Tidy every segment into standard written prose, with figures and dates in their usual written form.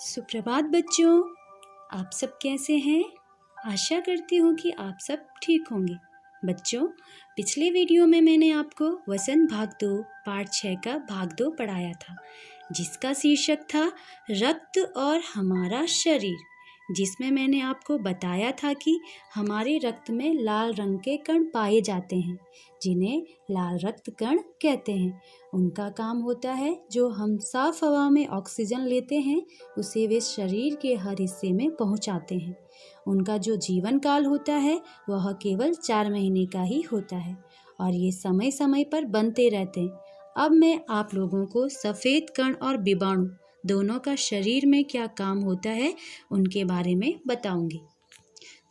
सुप्रभात बच्चों, आप सब कैसे हैं? आशा करती हूँ कि आप सब ठीक होंगे। बच्चों, पिछले वीडियो में मैंने आपको वसन भाग 2 पाठ 6 का भाग 2 पढ़ाया था, जिसका शीर्षक था रक्त और हमारा शरीर, जिसमें मैंने आपको बताया था कि हमारे रक्त में लाल रंग के कण पाए जाते हैं, जिन्हें लाल रक्त कण कहते हैं। उनका काम होता है जो हम साफ हवा में ऑक्सीजन लेते हैं उसे वे शरीर के हर हिस्से में पहुंचाते हैं। उनका जो जीवन काल होता है वह केवल 4 महीने का ही होता है और ये समय समय पर बनते रहते हैं। अब मैं आप लोगों को सफ़ेद कण और विषाणु दोनों का शरीर में क्या काम होता है उनके बारे में बताऊंगी।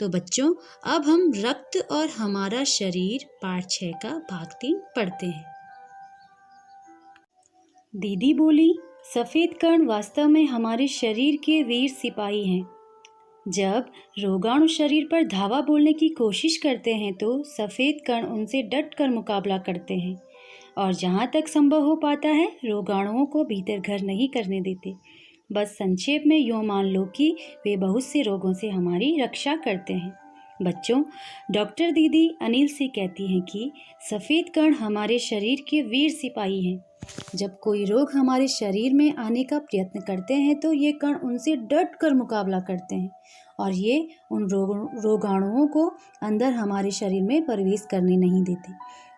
तो बच्चों, अब हम रक्त और हमारा शरीर पाठ 6 का भाग 3 पढ़ते हैं। दीदी बोली, सफ़ेद कण वास्तव में हमारे शरीर के वीर सिपाही हैं। जब रोगाणु शरीर पर धावा बोलने की कोशिश करते हैं तो सफ़ेद कण उनसे डटकर मुकाबला करते हैं और जहाँ तक संभव हो पाता है रोगाणुओं को भीतर घर नहीं करने देते। बस संक्षेप में यूँ मान लो कि वे बहुत से रोगों से हमारी रक्षा करते हैं। बच्चों, डॉक्टर दीदी अनिल से कहती हैं कि सफ़ेद कण हमारे शरीर के वीर सिपाही हैं। जब कोई रोग हमारे शरीर में आने का प्रयत्न करते हैं तो ये कण उनसे डट कर मुकाबला करते हैं और ये उन रोगाणुओं को अंदर हमारे शरीर में प्रवेश करने नहीं देते।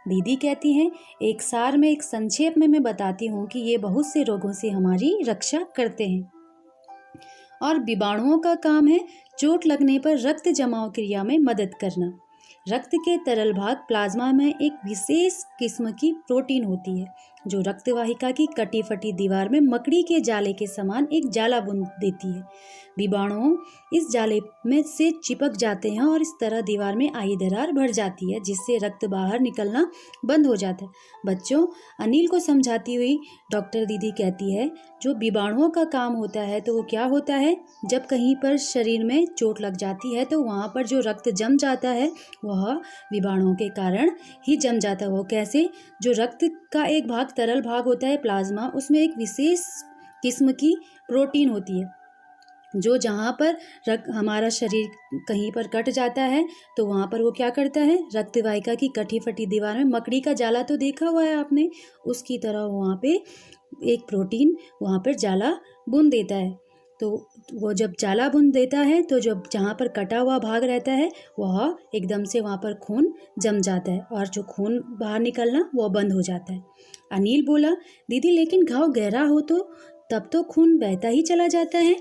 दीदी कहती हैं, एक सार में एक संक्षेप में मैं बताती हूँ कि ये बहुत से रोगों से हमारी रक्षा करते हैं। और विषाणुओं का काम है चोट लगने पर रक्त जमाव क्रिया में मदद करना। रक्त के तरल भाग प्लाज्मा में एक विशेष किस्म की प्रोटीन होती है जो रक्त वाहिका की कटी फटी दीवार में मकड़ी के जाले के समान एक जाला बुन देती है। विषाणु इस जाले में से चिपक जाते हैं और इस तरह दीवार में आई दरार भर जाती है जिससे रक्त बाहर निकलना बंद हो जाता है। बच्चों, अनिल को समझाती हुई डॉक्टर दीदी कहती है, जो विषाणुओं का काम होता है तो वो क्या होता है, जब कहीं पर शरीर में चोट लग जाती है तो वहाँ पर जो रक्त जम जाता है वह विषाणुओं के कारण ही जम जाता है। वो कैसे? जो रक्त का एक भाग तरल भाग होता है प्लाज्मा, उसमें एक विशेष किस्म की प्रोटीन होती है जो जहाँ पर हमारा शरीर कहीं पर कट जाता है तो वहाँ पर वो क्या करता है, रक्त वाहिका की कटी फटी दीवार में मकड़ी का जाला तो देखा हुआ है आपने, उसकी तरह वहाँ पे एक प्रोटीन वहाँ पर जाला बुन देता है। तो वो जब जाला बुन देता है तो जब जहाँ पर कटा हुआ भाग रहता है वह एकदम से वहाँ पर खून जम जाता है और जो खून बाहर निकलना वो बंद हो जाता है। अनिल बोला, दीदी लेकिन घाव गहरा हो तो तब तो खून बहता ही चला जाता है।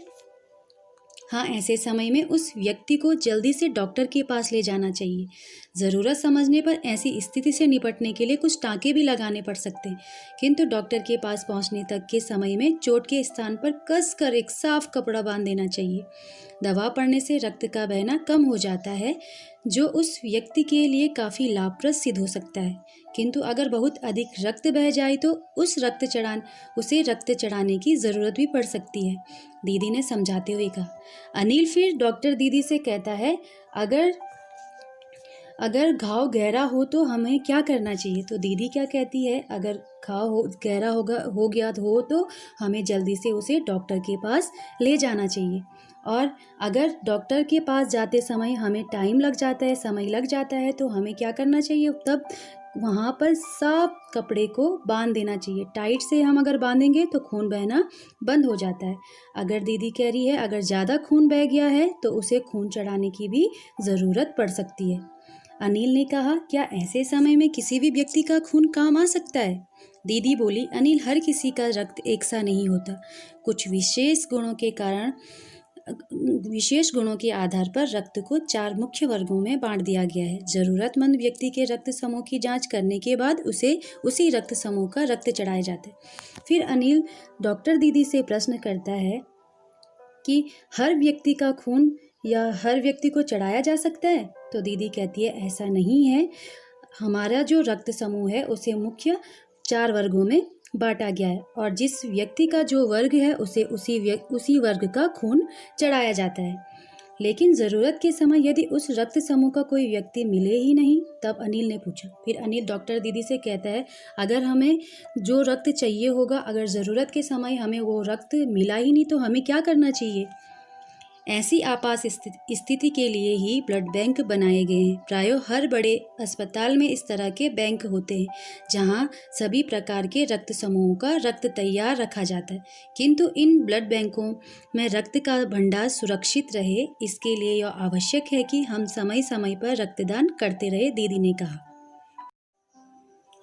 हाँ, ऐसे समय में उस व्यक्ति को जल्दी से डॉक्टर के पास ले जाना चाहिए। ज़रूरत समझने पर ऐसी स्थिति से निपटने के लिए कुछ टाँके भी लगाने पड़ सकते हैं, किंतु डॉक्टर के पास पहुंचने तक के समय में चोट के स्थान पर कसकर एक साफ कपड़ा बांध देना चाहिए। दवा पड़ने से रक्त का बहना कम हो जाता है, जो उस व्यक्ति के लिए काफ़ी लाभप्रद सिद्ध हो सकता है। किंतु अगर बहुत अधिक रक्त बह जाए तो उसे रक्त चढ़ाने की ज़रूरत भी पड़ सकती है, दीदी ने समझाते हुए कहा। अनिल फिर डॉक्टर दीदी से कहता है, अगर घाव गहरा हो तो हमें क्या करना चाहिए? तो दीदी क्या कहती है, अगर घाव गहरा हो गया तो हमें जल्दी से उसे डॉक्टर के पास ले जाना चाहिए। और अगर डॉक्टर के पास जाते समय हमें टाइम लग जाता है, समय लग जाता है तो हमें क्या करना चाहिए? तब वहाँ पर साफ कपड़े को बांध देना चाहिए। टाइट से हम अगर बांधेंगे तो खून बहना बंद हो जाता है। अगर दीदी कह रही है अगर ज़्यादा खून बह गया है तो उसे खून चढ़ाने की भी ज़रूरत पड़ सकती है। अनिल ने कहा, क्या ऐसे समय में किसी भी व्यक्ति का खून काम आ सकता है? दीदी बोली, अनिल, हर किसी का रक्त एक सा नहीं होता। कुछ विशेष गुणों के आधार पर रक्त को 4 मुख्य वर्गों में बांट दिया गया है। ज़रूरतमंद व्यक्ति के रक्त समूह की जांच करने के बाद उसे उसी रक्त समूह का रक्त चढ़ाया जाता है। फिर अनिल डॉक्टर दीदी से प्रश्न करता है कि हर व्यक्ति का खून या हर व्यक्ति को चढ़ाया जा सकता है? तो दीदी कहती है, ऐसा नहीं है। हमारा जो रक्त समूह है उसे मुख्य 4 वर्गों में बांटा गया है और जिस व्यक्ति का जो वर्ग है उसे उसी वर्ग का खून चढ़ाया जाता है। लेकिन ज़रूरत के समय यदि उस रक्त समूह का कोई व्यक्ति मिले ही नहीं, तब अनिल ने पूछा। फिर अनिल डॉक्टर दीदी से कहता है, अगर हमें जो रक्त चाहिए होगा, अगर ज़रूरत के समय हमें वो रक्त मिला ही नहीं तो हमें क्या करना चाहिए? ऐसी आपात स्थिति के लिए ही ब्लड बैंक बनाए गए हैं। प्रायः हर बड़े अस्पताल में इस तरह के बैंक होते हैं जहां सभी प्रकार के रक्त समूहों का रक्त तैयार रखा जाता है। किंतु इन ब्लड बैंकों में रक्त का भंडार सुरक्षित रहे, इसके लिए यह आवश्यक है कि हम समय समय पर रक्तदान करते रहे, दीदी ने कहा।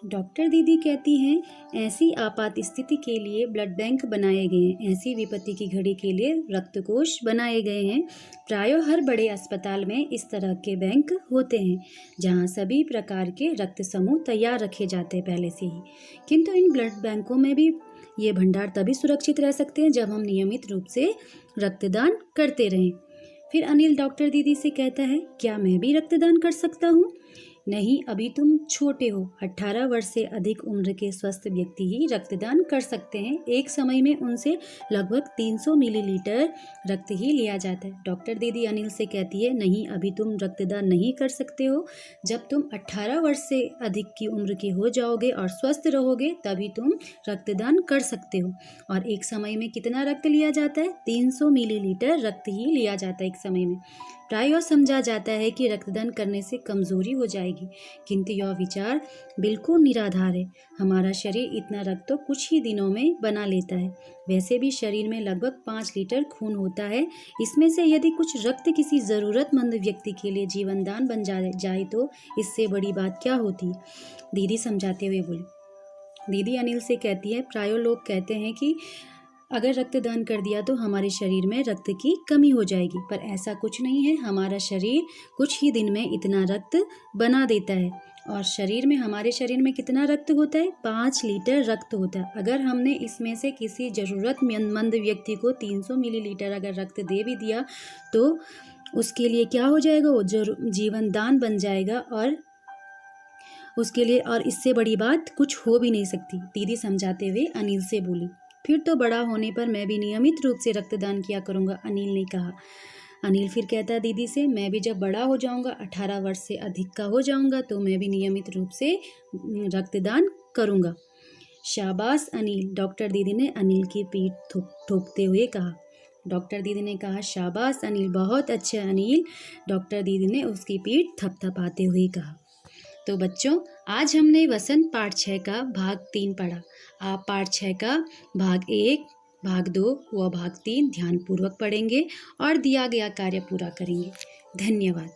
डॉक्टर दीदी कहती हैं, ऐसी आपात स्थिति के लिए ब्लड बैंक बनाए गए हैं, ऐसी विपत्ति की घड़ी के लिए रक्त कोष बनाए गए हैं। प्रायः हर बड़े अस्पताल में इस तरह के बैंक होते हैं जहां सभी प्रकार के रक्त समूह तैयार रखे जाते हैं पहले से ही। किंतु इन ब्लड बैंकों में भी ये भंडार तभी सुरक्षित रह सकते हैं जब हम नियमित रूप से रक्तदान करते रहें। फिर अनिल डॉक्टर दीदी से कहता है, क्या मैं भी रक्तदान कर सकता हूँ? नहीं, अभी तुम छोटे हो। 18 वर्ष से अधिक उम्र के स्वस्थ व्यक्ति ही रक्तदान कर सकते हैं। एक समय में उनसे लगभग 300 मिलीलीटर रक्त ही लिया जाता है। डॉक्टर दीदी अनिल से कहती है, नहीं, अभी तुम रक्तदान नहीं कर सकते हो। जब तुम 18 वर्ष से अधिक की उम्र के हो जाओगे और स्वस्थ रहोगे, तभी तुम रक्तदान कर सकते हो। और एक समय में कितना रक्त लिया जाता है? 300 मिलीलीटर रक्त ही लिया जाता है एक समय में। प्रायः समझा जाता है कि रक्तदान करने से कमजोरी हो जाएगी, किंतु यह विचार बिल्कुल निराधार है। हमारा शरीर इतना रक्त तो कुछ ही दिनों में बना लेता है। वैसे भी शरीर में लगभग 5 लीटर खून होता है। इसमें से यदि कुछ रक्त किसी ज़रूरतमंद व्यक्ति के लिए जीवन दान बन जाए तो इससे बड़ी बात क्या होती है? दीदी समझाते हुए बोली। दीदी अनिल से कहती है, प्रायः लोग कहते हैं कि अगर रक्तदान कर दिया तो हमारे शरीर में रक्त की कमी हो जाएगी, पर ऐसा कुछ नहीं है। हमारा शरीर कुछ ही दिन में इतना रक्त बना देता है। और हमारे शरीर में कितना रक्त होता है? 5 लीटर रक्त होता है। अगर हमने इसमें से किसी ज़रूरतमंद व्यक्ति को 300 मिलीलीटर अगर रक्त दे भी दिया तो उसके लिए क्या हो जाएगा? वो जीवन दान बन जाएगा और उसके लिए, और इससे बड़ी बात कुछ हो भी नहीं सकती, दीदी समझाते हुए अनिल से बोली। फिर तो बड़ा होने पर मैं भी नियमित रूप से रक्तदान किया करूँगा, अनिल ने कहा। अनिल फिर कहता है दीदी से, मैं भी जब बड़ा हो जाऊँगा, 18 वर्ष से अधिक का हो जाऊँगा, तो मैं भी नियमित रूप से रक्तदान करूँगा। शाबाश अनिल, डॉक्टर दीदी ने अनिल की पीठ ठोकते हुए कहा। डॉक्टर दीदी ने कहा, शाबाश अनिल, बहुत अच्छे अनिल, डॉक्टर दीदी ने उसकी पीठ थपथपाते हुए कहा। तो बच्चों, आज हमने वसंत पाठ 6 का भाग 3 पढ़ा। आप पाठ 6 का भाग 1, भाग 2 व भाग 3 ध्यानपूर्वक पढ़ेंगे और दिया गया कार्य पूरा करेंगे। धन्यवाद।